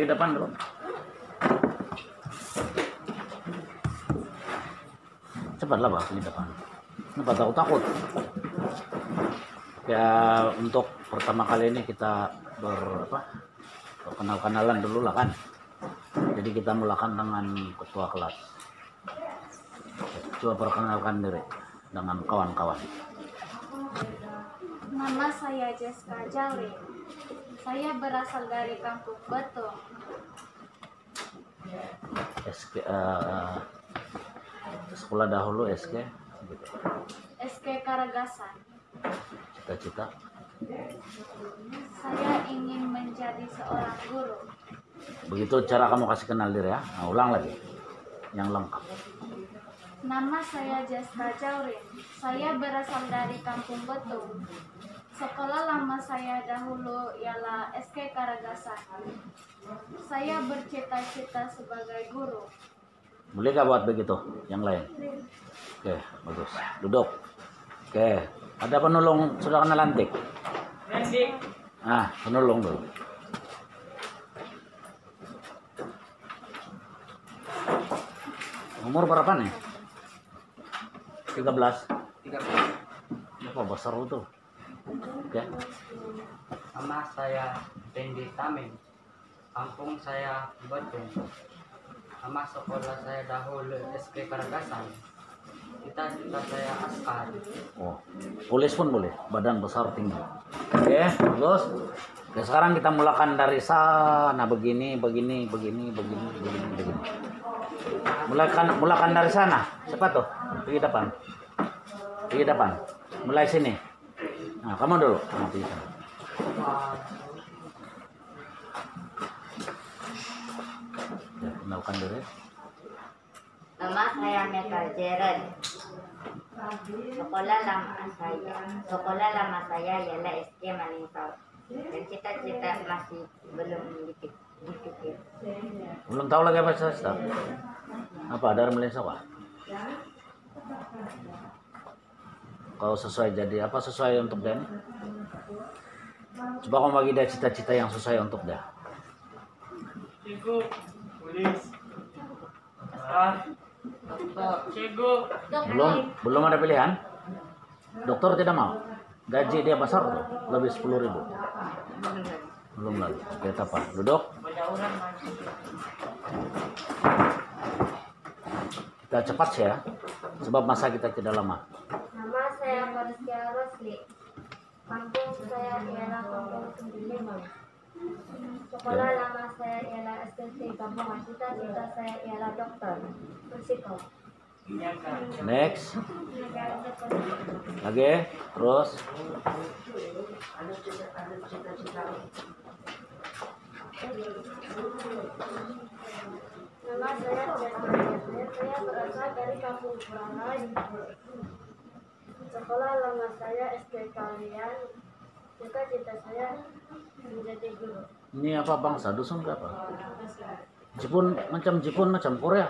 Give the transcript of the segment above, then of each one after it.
pergi depan dulu. Cepatlah Pak, pergi depan. Kenapa takut? Ya untuk pertama kali ini kita berkenal-kenalan dulu lah kan. Jadi kita mulakan dengan ketua kelas. Coba perkenalkan diri dengan kawan-kawan. Nama saya Jessica Jali. Saya berasal dari Kampung Betung. Sekolah dahulu SK gitu. SK Karagasan. Cita-cita? Saya ingin menjadi seorang guru. Begitu cara kamu kasih kenal diri ya. Nah, ulang lagi yang lengkap. Nama saya Jessica Jaurin. Saya berasal dari Kampung Betung. Sekolah lama saya dahulu ialah SK Karagasan. Saya bercita-cita sebagai guru. Boleh gak buat begitu? Yang lain? Oke, bagus. Duduk. Oke, ada penolong sudah kena lantik? Penolong dulu. Umur berapa nih? 13. Apa besar itu? Oke. Nama saya Pendi Tamim. Kampung saya Betung. Nama sekolah saya dahulu SK Karagasan. Cita-cita saya askar. Oh, tulis pun boleh. Badan besar tinggi. Oke, bagus. Oke, sekarang kita mulakan dari sana. Begini. Mulakan dari sana. Cepat tuh. Pergi depan. Mulai sini. Nah, kamu dulu. Nah, pergi sana. Ya, kenalkan diri. Nama saya Meka Jeren. Sekolah lama saya ialah SK Malingkau. Dan cita-cita masih belum dipikir. Belum tahu lagi apa cita-cita? Apa dari Malaysia Pak? Kalau sesuai jadi apa sesuai untuk dia? Coba kamu bagi dia cita-cita yang sesuai untuk dia. Cikgu, polis. Cikgu. Belum ada pilihan. Dokter tidak mau. Gaji dia besar tuh, lebih 10.000. Belum lagi. Oke, apa? Duduk. Kita cepat sih ya, sebab masa kita tidak lama. Nama saya Marsya Rosli. Kampung saya ialah Kampung Sembilan. Sekolah lama saya ialah STC Kampungan. Cita-cita saya ialah dokter. Psikolog. Next. Lagi, terus. Nama saya saya berasal dari Kampung Perangai. Sekolah lama saya SK Kalian. Cita-cita saya menjadi guru. Ini apa bangsa? Dusun ke apa? Jepun macam Korea.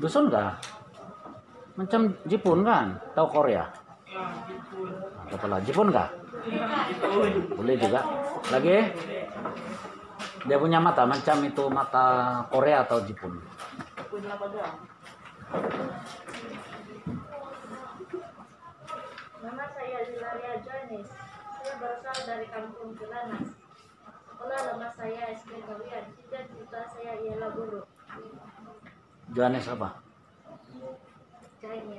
Dusun kah? Macam Jepun kan? Tahu Korea? Nah, kepala Jepun kah? Boleh juga. Lagi? Dia punya mata macam itu mata Korea atau Jepun? Nama saya Zilaria Jones. Saya berasal dari Kampung Jelanas. Sekolah lama saya SK Kalian. Cita-cita saya ialah guru. Johannes apa? Cahaya.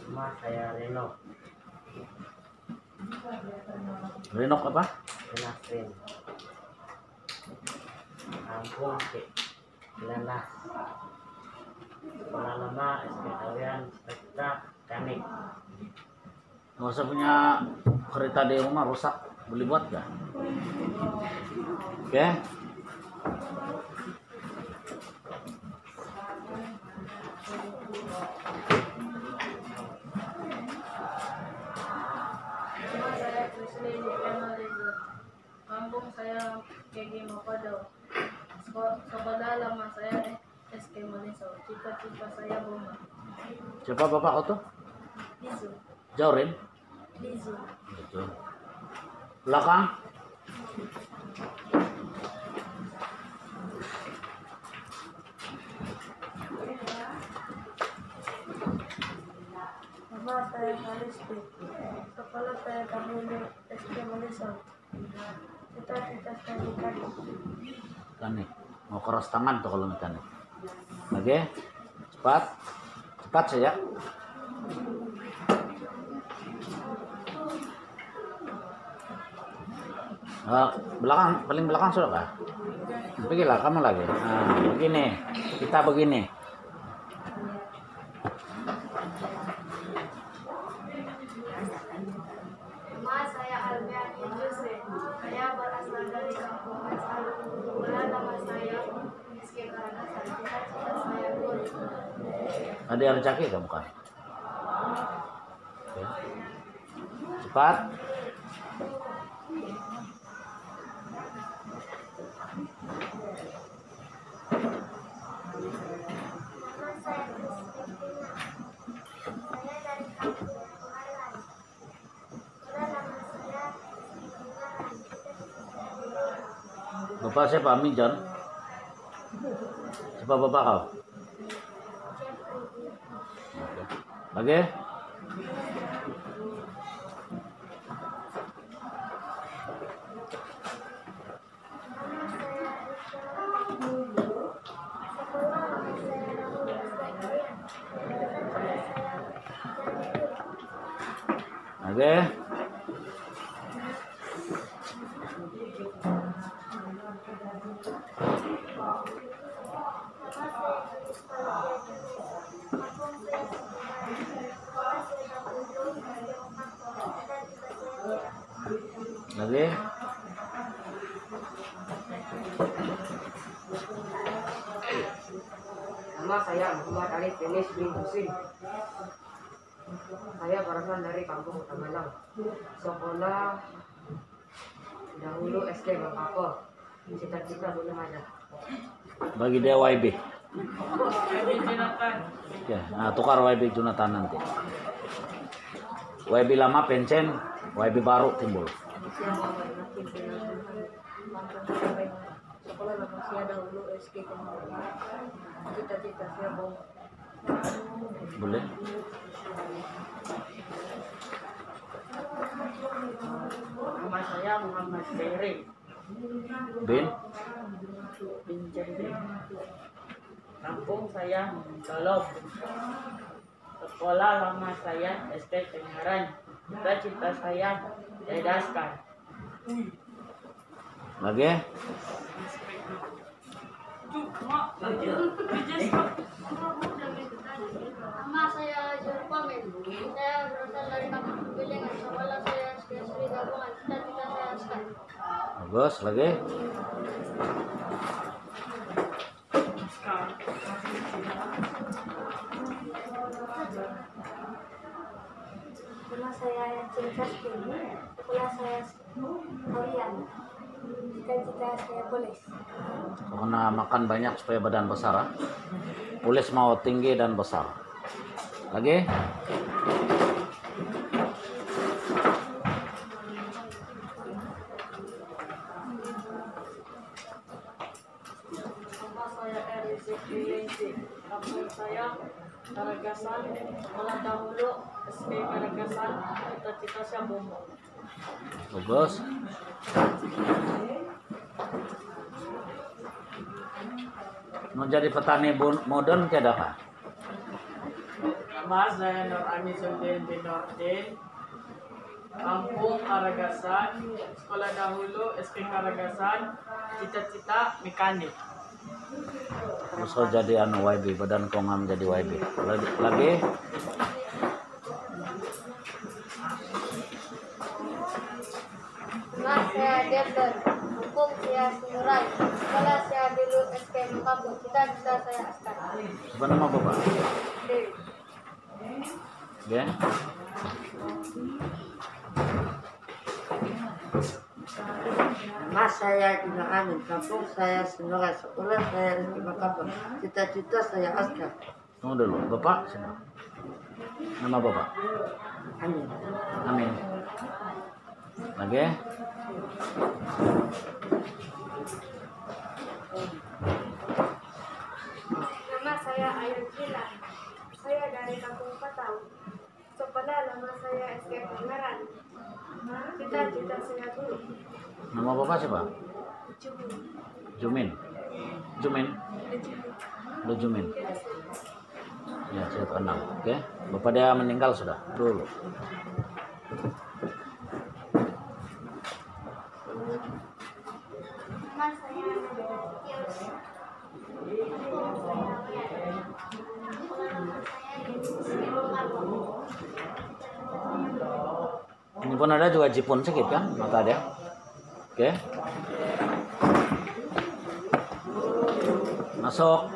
Nama saya Reno. Renok apa? Renasrin. Kampung Jelanas. Sekolah lama SK Kalian. Cita-cita Kanik. Nggak usah punya kereta di rumah rusak, boleh buat gak? Oke. Nama saya Krisli Yudhana Reza. Kampung saya KG Mokado. Sekolah lama saya SK SK Malisaw. Cita-cita saya Boma. Siapa bapak kau tuh? Lizu. Jaurin? Lizu. Betul. Belakang? Nama saya Haristi. Sekolah saya Dahulu SK Malisaw. Cita-cita saya Dikani. Tani. Mau keras tangan tuh kalau minta nih. Oke. Cepat. Cepat saja. Belakang, paling belakang sudah kah? Pergilah kamu lagi. Nah, begini. Kita begini. Nama saya Albiani Jose. Saya berasal dari kampung Masal. Sekolah nama saya SK Karangkasan. Cita-cita saya guru. Ada yang caki kamu kan? Oke. Cepat. Nama saya Kristina. Saya dari kampung Kuala. Sekolah nama saya Kuala. Cita-cita saya guru. Bapak siapa? Amin John. Siapa bapak kau? Oke. Lagi? Nama saya sekolah nama saya Dahulu SK Korea. Cita-cita saya jadi guru. Oke. Nama saya Julius Palgia Julius. Kampung saya Sumbawa. Sekolah saya Dahulu SK Makassar. Cita-cita saya Lagi? Nama saya Muhammad Ali Fenis bin Husin. Saya berasal dari kampung Utamalang. Sekolah Dahulu SK Makassar. Cita-cita belum ada. Bagi dia YB. Ya, nah, tukar YB Jonathan nanti. YB lama pensiun, YB baru timbul. Saya Muhammad Nakim bin Abdul Kampung Surabaya. Sekolah nama saya Dahulu SK Kemanggiran. Cita-cita saya Boma. Boleh? Nama saya Muhammad Zairi Bin? bin Jahri. Kampung saya Dolok. Sekolah lama saya SK Tengaran. Cita-cita saya Dedaskan. Lagi? Nama saya Jurpamil. Saya berasal dari kampung Bilingan. Sekolah saya SD Sri Gabungan. Cita-cita saya askar. Bagus, lagi? Nama saya Yancin Kastin. Sekolah saya Korean. Cita-cita saya polis. Karena makan banyak supaya badan besar. Ha? Polis mau tinggi dan besar. Lagi? Nama saya Eri Zikri Lensi. Kampung saya Karagasan. Sekolah Dahulu SK Karagasan. Cita-cita saya Boma. Bagus. Mau jadi petani modern tiada kah? Nama saya Nur Amizuddin bin Nordin. Kampung Karagasan. Sekolah Dahulu SK Karagasan. Cita-cita mekanik. Bisa jadi anu YB, badan kau ngam jadi YB. Lagi? Nama saya Devdon. Kampung saya Sungurai. Sekolah saya dulu SK Makassar. Cita-cita saya askar. Apa nama bapak? Dewi. Ya? Nama Nama saya Dina Amin, kampung saya Senora, sekolah saya SD Makassar, cita-cita saya askar. Tunggu dulu, Bapak siapa? Nama Bapak? Amin. Amin. Lagi? Nama saya Ayu Gila. Saya dari Kampung Patau. Sekolah nama saya SK Pangeran. Cita-cita saya guru. Nama Bapak siapa? Cubu. Jumin. Jumin. Cubu. Lu Jumin. Ya, saya kenal. Oke. Bapak dia meninggal sudah dulu. Nama saya Tius. Ini pun ada juga Jipun sedikit kan mata dia. Oke. Masuk.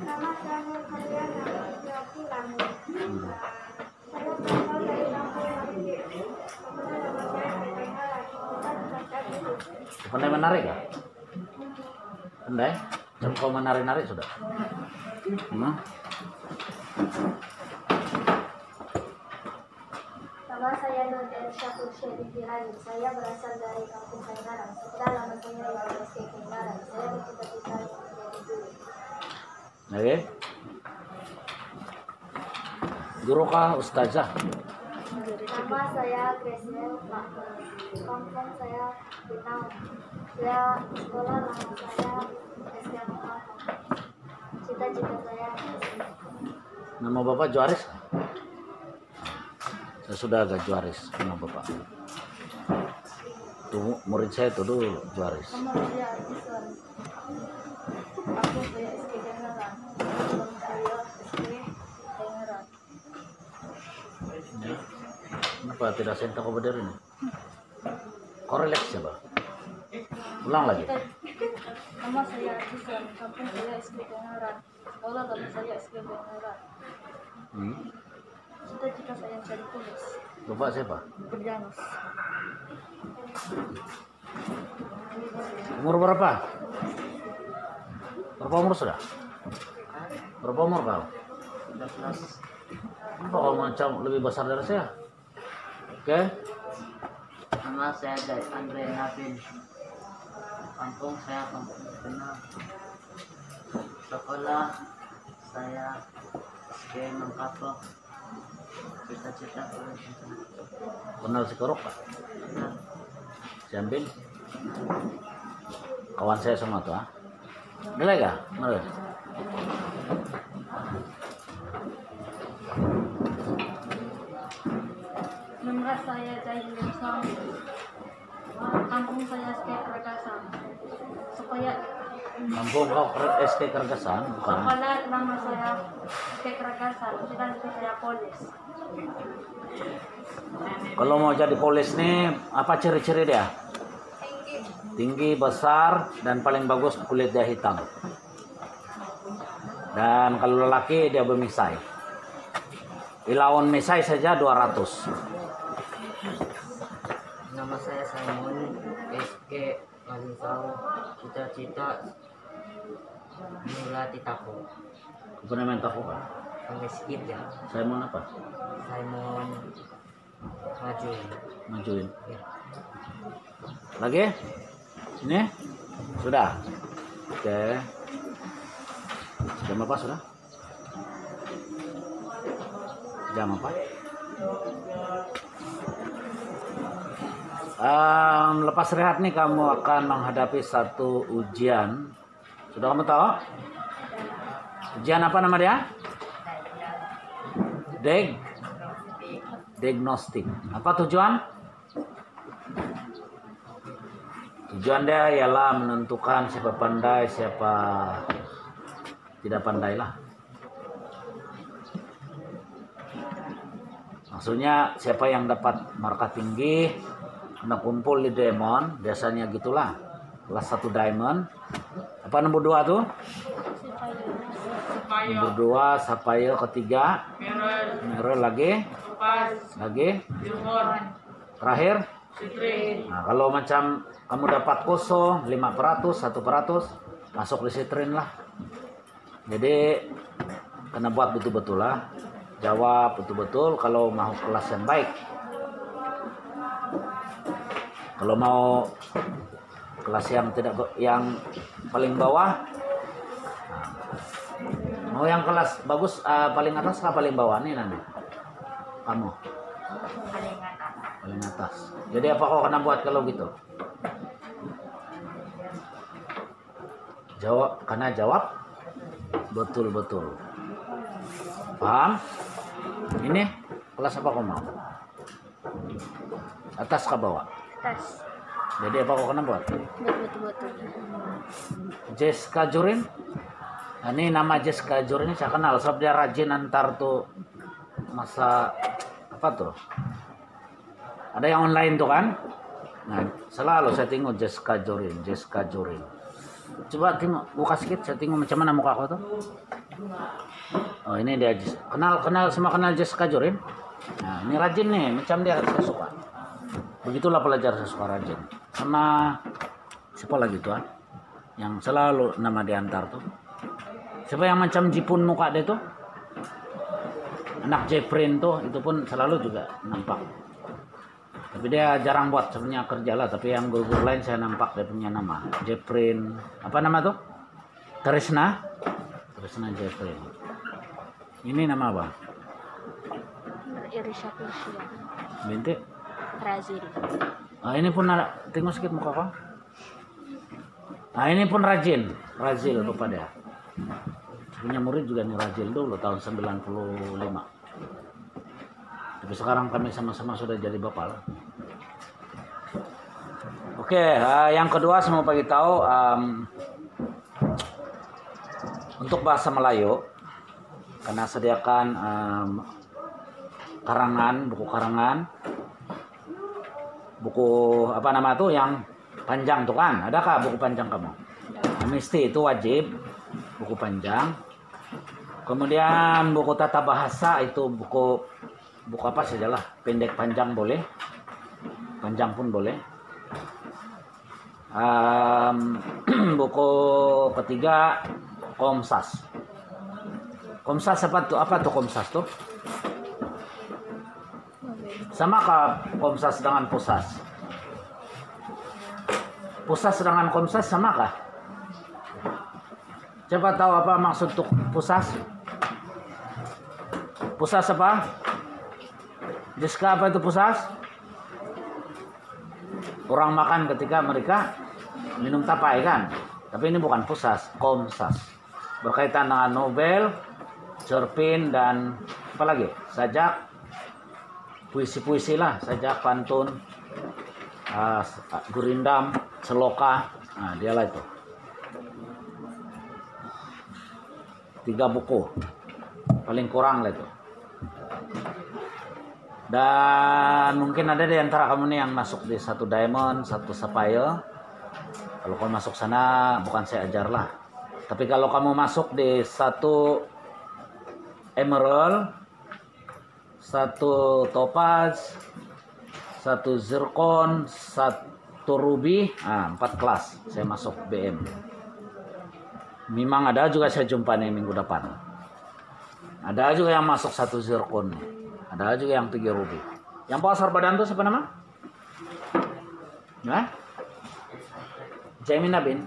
Nama saya Nurhaliana. Saya pulang. Hmm. Saya berasal dari Kampung Marikir. Sekolah nama saya SK Pangeran. Cita-cita saya guru. Pandai menarik ya? Pandai? Coba kau menari-nari sudah? Nama saya Nur Syakur Syediki Ali. Saya berasal dari Kampung Kaingaran. Sekolah nama saya SK Kaingaran. Saya bercita-cita menjadi guru. Oke. Guru kah ustazah? Nama saya Grace Pak. Kampung saya Binau. Saya sekolah nama saya SK Makassar. Cita-cita saya Nama Bapak Juaris? Saya sudah agak Juaris nama Bapak. Tuh murid saya itu dulu Juaris. Nama saya Iswan. Kampung saya SK Kaingaran. Kampung saya SK Kaingaran. Ya. Kenapa tidak sentak kau berdiri ini? Kau relax ya, Pak? Ulang lagi. Nama saya Iswan. Kampung saya SK Kaingaran. Sekolah nama saya SK Kaingaran. Cita-cita saya jadi polis. Bapak siapa? Berjanus. Umur berapa? Berapa umur sudah? Berapa umur kau? 12. Kenapa kau macam lebih besar dari saya? Oke. Nama saya dari Andre Nabil. Kampung saya Kampung Kenal. Sekolah saya SD Makassar. Cita-cita saya Kenal si Korok Pak? Siampin? Kawan saya semua tuh, ah. Nilai kah? Nilai. Nama saya Jahilin Sami. Kampung saya SK Keragasan. Supaya Kampung kau SK Kergasan, bukan? sekolah nama saya SK Keragasan. Cita-cita saya polis. Kalau mau jadi polis nih, apa ciri-ciri dia? Tinggi, besar, dan paling bagus kulit dia hitam. Dan kalau lelaki dia bermisai. Ilawan misai saja 200. Nama saya Simon SK Malisau. Cita-cita melatih tahu. Apa namanya tahu Pak? Sampai skip ya. Saya mau apa? Simon majuin. Majuin. Ya. Lagi? Ini? Sudah? Oke. Jam apa sudah? Jam apa? Lepas rehat nih kamu akan menghadapi satu ujian. Sudah kamu tahu? Ujian apa nama dia? Diagnostik. Apa tujuan? Tujuan dia ialah menentukan siapa pandai, siapa tidak pandai lah. Maksudnya siapa yang dapat marka tinggi, kena kumpul di diamond, biasanya gitulah. Kelas 1 diamond. Apa nomor 2 tuh? Nomor 2 sapphire, ketiga merah lagi. Lagi. Terakhir Nah, kalau macam kamu dapat kosong 5%, 1%, masuk disiplin lah. Jadi kena buat betul-betul lah. Jawab betul-betul kalau mau kelas yang baik. Kalau mau kelas yang yang paling bawah, mau yang kelas bagus paling atas kah paling bawah nih nanti? Kamu paling atas. Jadi apa kau kena buat kalau gitu? Jawab betul-betul. Paham? Ini kelas apa kau mau? Atas ke bawah? Atas. Jadi apa kau kena buat? Betul-betul. Jessica Jurin. Nah, ini nama Jessica Jurin ini saya kenal sebab dia rajin antar tuh masa apa tuh? Ada yang online tuh kan? Nah, selalu saya tengok Jessica Jurin. Coba tengok buka sedikit, saya tengok macam mana muka kau tuh. Oh, ini dia semua kenal Jessica Jurin. Nah, ini rajin nih, macam dia saya suka. Begitulah pelajar saya suka rajin. Sama siapa lagi tuh? Yang selalu nama diantar tuh. Siapa yang macam Jipun muka dia tuh? Anak Jeprin tuh, itu pun selalu juga nampak. Tapi dia jarang buat sebenarnya kerja lah. Tapi yang guru-guru lain saya nampak dia punya nama. Jeprin, apa nama tuh? Trisna Jeprin. Ini nama apa? Irisha Kursia. Binti? Razil. Ah, ini pun ada, tengok sedikit muka kau. Nah, ini pun Razil bapak dia. Punya murid juga nih Razil dulu tahun 95. Tapi sekarang kami sama-sama sudah jadi bapak lah. Oke, yang kedua saya mau bagi tahu untuk bahasa Melayu karena sediakan buku apa nama tuh yang panjang tuh kan? Adakah buku panjang kamu? Mesti itu wajib buku panjang. Kemudian buku tata bahasa itu buku apa sajalah, pendek panjang boleh, panjang pun boleh. Buku ketiga Komsas. Apa tuh Komsas tuh? Sama kah Komsas dengan Pusas? Pusas dengan Komsas sama kah? Coba tahu apa maksud tuh Pusas? Pusas apa? Jiska apa itu Pusas? Orang makan ketika mereka minum tapai kan? Tapi ini bukan Pusas, Komsas. Berkaitan dengan novel, cerpen dan apa lagi? Sajak, puisi-puisi lah, sajak, pantun, gurindam, seloka. Nah, dialah itu. 3 buku. Paling kurang lah itu. Dan mungkin ada di antara kamu nih yang masuk di 1 diamond, 1 sapphire. Kalau kamu masuk sana bukan saya ajar lah. Tapi kalau kamu masuk di 1 emerald, 1 topaz, 1 zircon, 1 ruby, 4 kelas saya masuk BM. Memang ada juga saya jumpa nih minggu depan. Ada juga yang masuk 1 zircon. Ada juga yang 3 ruby. Yang bawa sarbadan itu siapa nama? Nah? Jaime Nabin.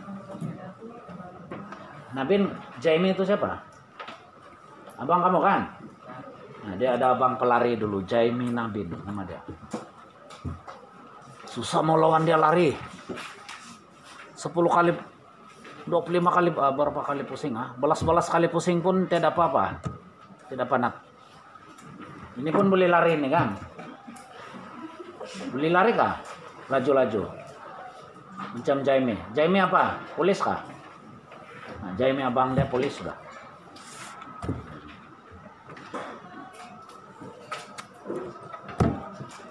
Jaime itu siapa? Abang kamu kan? Nah, dia ada abang pelari dulu, Jaime Nabin nama dia. Susah mau lawan dia lari. 10 kali 25 kali berapa kali pusing belas-belas kali pusing pun tidak apa-apa. Tidak panat. Ini pun boleh lari nih kan? Boleh lari kah? Laju-laju. Macam Jaime. Jaime apa? Polis kah? Nah, Jaime abang dia polis sudah.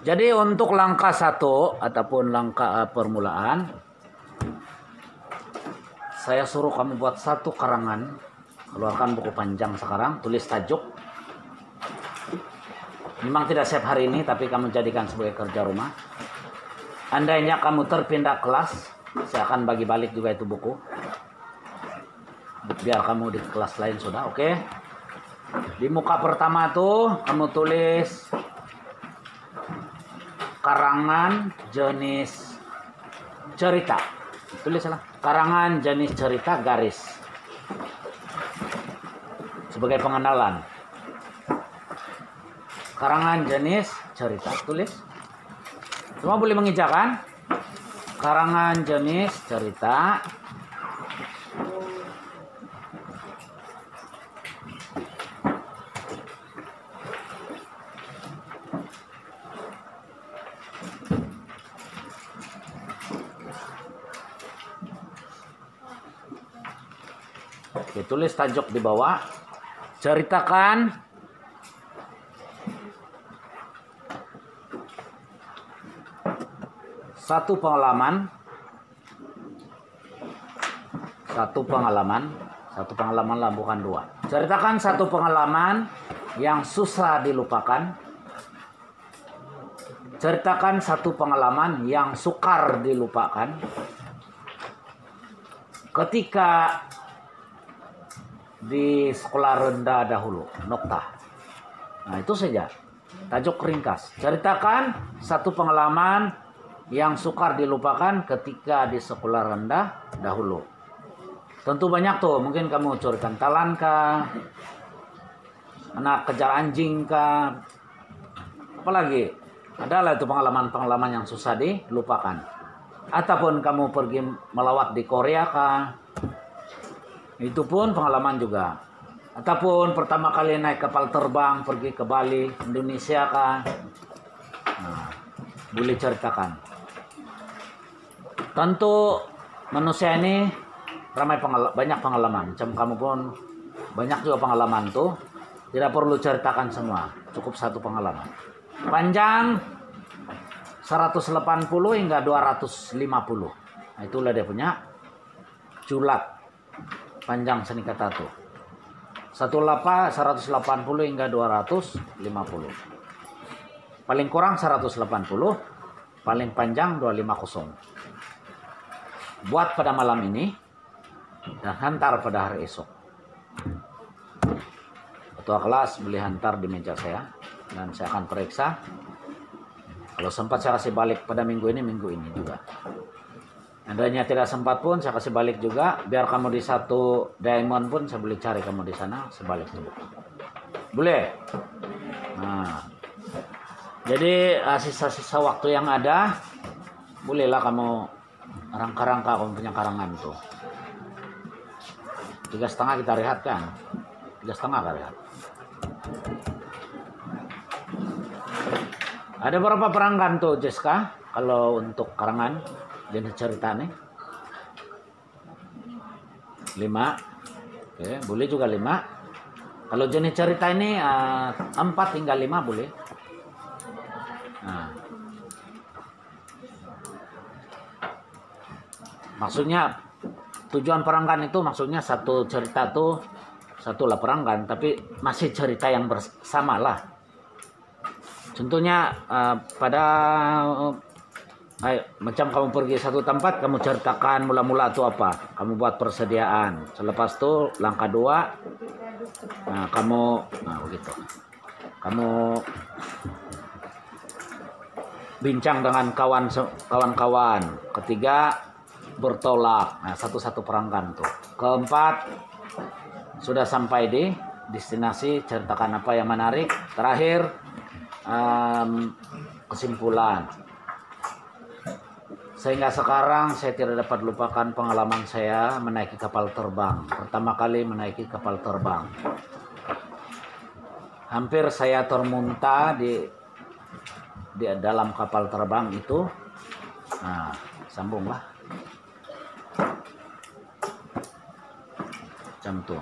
Jadi untuk langkah 1 ataupun langkah permulaan, saya suruh kamu buat 1 karangan. Keluarkan buku panjang sekarang, tulis tajuk. Memang tidak siap hari ini, tapi kamu jadikan sebagai kerja rumah. andainya kamu terpindah kelas, saya akan bagi balik juga itu buku. Biar kamu di kelas lain sudah, oke? Di muka pertama tuh kamu tulis karangan jenis cerita. Tulis salah. Karangan jenis cerita garis. Sebagai pengenalan. Karangan jenis cerita. Tulis. Semua boleh mengejakan. Karangan jenis cerita. Oke, tulis tajuk di bawah. Ceritakan satu pengalaman lah, bukan dua. Ceritakan satu pengalaman yang susah dilupakan. Ceritakan satu pengalaman yang sukar dilupakan. Ketika di sekolah rendah dahulu, nokta. Nah, itu saja. Tajuk ringkas. Ceritakan satu pengalaman yang sukar dilupakan ketika di sekolah rendah dahulu. Tentu banyak tuh. Mungkin kamu curi kantalan kah? Anak kejar anjing kah? Apalagi? Adalah itu pengalaman-pengalaman yang susah dilupakan. Ataupun kamu pergi melawat di Korea kah? Itu pun pengalaman juga. Ataupun pertama kali naik kapal terbang pergi ke Bali, Indonesia kah? Nah, boleh ceritakan. Tentu manusia ini banyak pengalaman. Macam kamu pun banyak juga pengalaman tuh. Tidak perlu ceritakan semua. Cukup satu pengalaman. Panjang 180 hingga 250. Nah, itulah dia punya julat. Panjang seni kata tuh. 180 hingga 250. Paling kurang 180, paling panjang 250. Buat pada malam ini dan hantar pada hari esok. Ketua kelas boleh hantar di meja saya dan saya akan periksa. Kalau sempat saya kasih balik pada minggu ini juga. Andainya tidak sempat pun saya kasih balik juga. Biar kamu di satu diamond pun saya boleh cari kamu di sana sebalik itu. Boleh. Nah, jadi sisa-sisa waktu yang ada, bolehlah kamu rangka-rangka kamu punya karangan tuh. 3,5 kita rehat kan? 3,5 kita rehat. Ada berapa perangkan tuh Jessica? Kalau untuk karangan jenis cerita nih 5. Oke, boleh juga 5. Kalau jenis cerita ini 4 hingga 5 boleh. Nah, maksudnya tujuan perangkan itu maksudnya satu cerita tuh satulah perangkan, tapi masih cerita yang bersama lah. Contohnya macam kamu pergi satu tempat, kamu ceritakan mula-mula itu apa, kamu buat persediaan, selepas itu langkah 2, nah begitu, kamu bincang dengan kawan-kawan, ketiga bertolak, nah satu-satu perangkan tuh, keempat sudah sampai di destinasi, ceritakan apa yang menarik, terakhir kesimpulan. Sehingga sekarang saya tidak dapat lupakan pengalaman saya menaiki kapal terbang. Pertama kali menaiki kapal terbang. Hampir saya termuntah di dalam kapal terbang itu. Nah, sambunglah. Macam tuh.